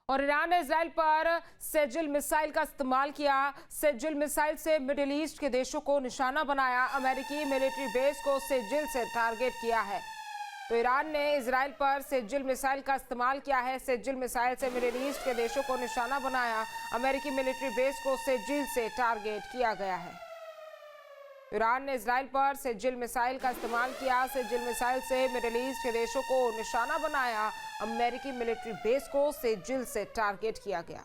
और ईरान ने इजराइल पर सेजिल मिसाइल का इस्तेमाल किया। सेजिल मिसाइल से मिडिल ईस्ट के देशों को निशाना बनाया। अमेरिकी मिलिट्री बेस को सेजिल से टारगेट किया है। तो ईरान ने इजराइल पर सेजिल मिसाइल का इस्तेमाल किया है। सेजिल मिसाइल से मिडिल ईस्ट के देशों को निशाना बनाया। अमेरिकी मिलिट्री बेस को सेजिल से टारगेट किया गया है। ईरान ने इजराइल पर सेजिल मिसाइल का इस्तेमाल किया। सेजिल मिसाइल से मिडिल ईस्ट के देशों को निशाना बनाया। अमेरिकी मिलिट्री बेस को सेजिल से टारगेट किया गया।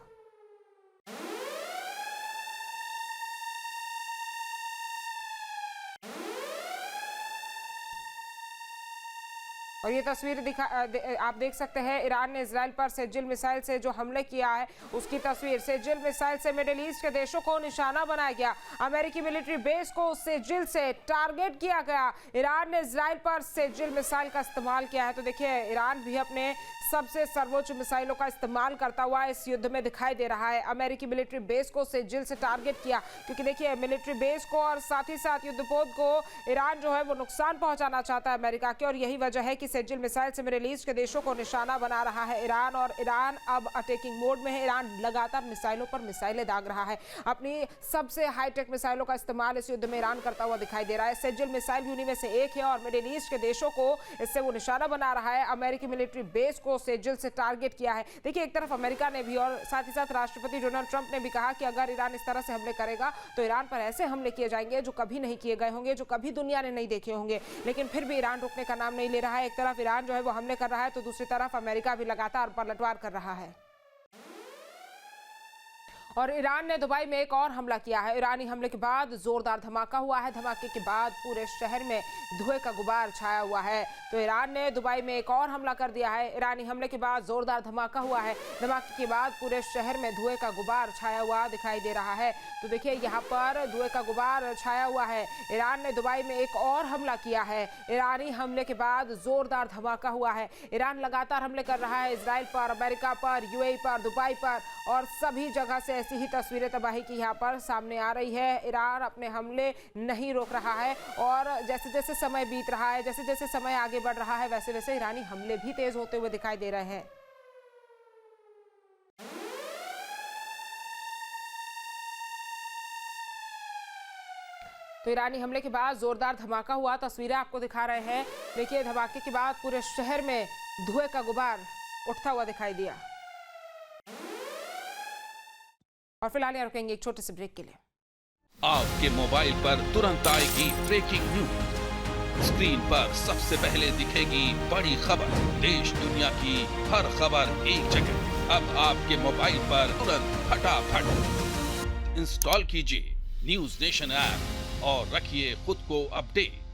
और ये तस्वीर आप देख सकते हैं। ईरान ने इजराइल पर सेजिल मिसाइल से जो हमले किया है उसकी तस्वीर। सेजिल मिसाइल से मिडिल ईस्ट के देशों को निशाना बनाया गया। अमेरिकी मिलिट्री बेस को सेजिल से टारगेट किया गया। ईरान ने इजराइल पर सेजिल मिसाइल का इस्तेमाल किया है। तो देखिए, ईरान भी अपने सबसे सर्वोच्च मिसाइलों का इस्तेमाल करता हुआ इस युद्ध में दिखाई दे रहा है। अमेरिकी मिलिट्री बेस को सेजिल से टारगेट किया, क्योंकि देखिए मिलिट्री बेस को और साथ ही साथ युद्धपोत को ईरान जो है वो नुकसान पहुंचाना चाहता है अमेरिका के। और यही वजह है कि सेजिल मिसाइल से मिडिल ईस्ट के देशों को निशाना बना रहा है ईरान। और ईरान अब अटैकिंग मोड में है। ईरान लगातार मिसाइलों पर मिसाइलें दाग रहा है। अपनी सबसे हाईटेक मिसाइलों का इस्तेमाल इस युद्ध में ईरान करता हुआ दिखाई दे रहा है। सेजिल मिसाइल भी उन्हीं में से एक है और मिडिल ईस्ट के देशों को इससे वो निशाना बना रहा है। अमेरिकी मिलिट्री बेस को सेजिल से टारगेट किया है। देखिए, एक तरफ अमेरिका ने भी और साथ ही साथ राष्ट्रपति डोनाल्ड ट्रंप ने भी कहा कि अगर ईरान इस तरह से हमले करेगा तो ईरान पर ऐसे हमले किए जाएंगे जो कभी नहीं किए गए होंगे, जो कभी दुनिया ने नहीं देखे होंगे। लेकिन फिर भी ईरान रुकने का नाम नहीं ले रहा है। एक तरफ ईरान जो है वो हमले कर रहा है तो दूसरी तरफ अमेरिका भी लगातार पलटवार कर रहा है। और ईरान ने दुबई में एक और हमला किया है। ईरानी हमले के बाद जोरदार धमाका हुआ है। धमाके के बाद पूरे शहर में धुएं का गुबार छाया हुआ है। तो ईरान ने दुबई में एक और हमला कर दिया है। ईरानी हमले के बाद जोरदार धमाका हुआ है। धमाके के बाद पूरे शहर में धुएं का गुबार छाया हुआ दिखाई दे रहा है। तो देखिए, यहाँ पर धुएं का गुबार छाया हुआ है। ईरान ने दुबई में एक और हमला किया है। ईरानी हमले के बाद जोरदार धमाका हुआ है। ईरान लगातार हमले कर रहा है इजराइल पर, अमेरिका पर, यूएई पर, दुबई पर, और सभी जगह से ऐसी ही तस्वीरें तबाही की यहाँ पर सामने आ रही है। ईरान अपने हमले नहीं रोक रहा है और जैसे जैसे समय बीत रहा है, जैसे जैसे समय आगे बढ़ रहा है, वैसे वैसे ईरानी हमले भी तेज होते हुए दिखाई दे रहे हैं। तो ईरानी हमले के बाद जोरदार धमाका हुआ। तस्वीरें आपको दिखा रहे हैं। देखिए, धमाके के बाद पूरे शहर में धुएं का गुबार उठता हुआ दिखाई दिया। और फिलहाल यहाँ रुकेंगे एक छोटे से ब्रेक के लिए। आपके मोबाइल पर तुरंत आएगी ब्रेकिंग न्यूज। स्क्रीन पर सबसे पहले दिखेगी बड़ी खबर। देश दुनिया की हर खबर एक जगह। अब आपके मोबाइल पर तुरंत फटाफट इंस्टॉल कीजिए न्यूज नेशन ऐप और रखिए खुद को अपडेट।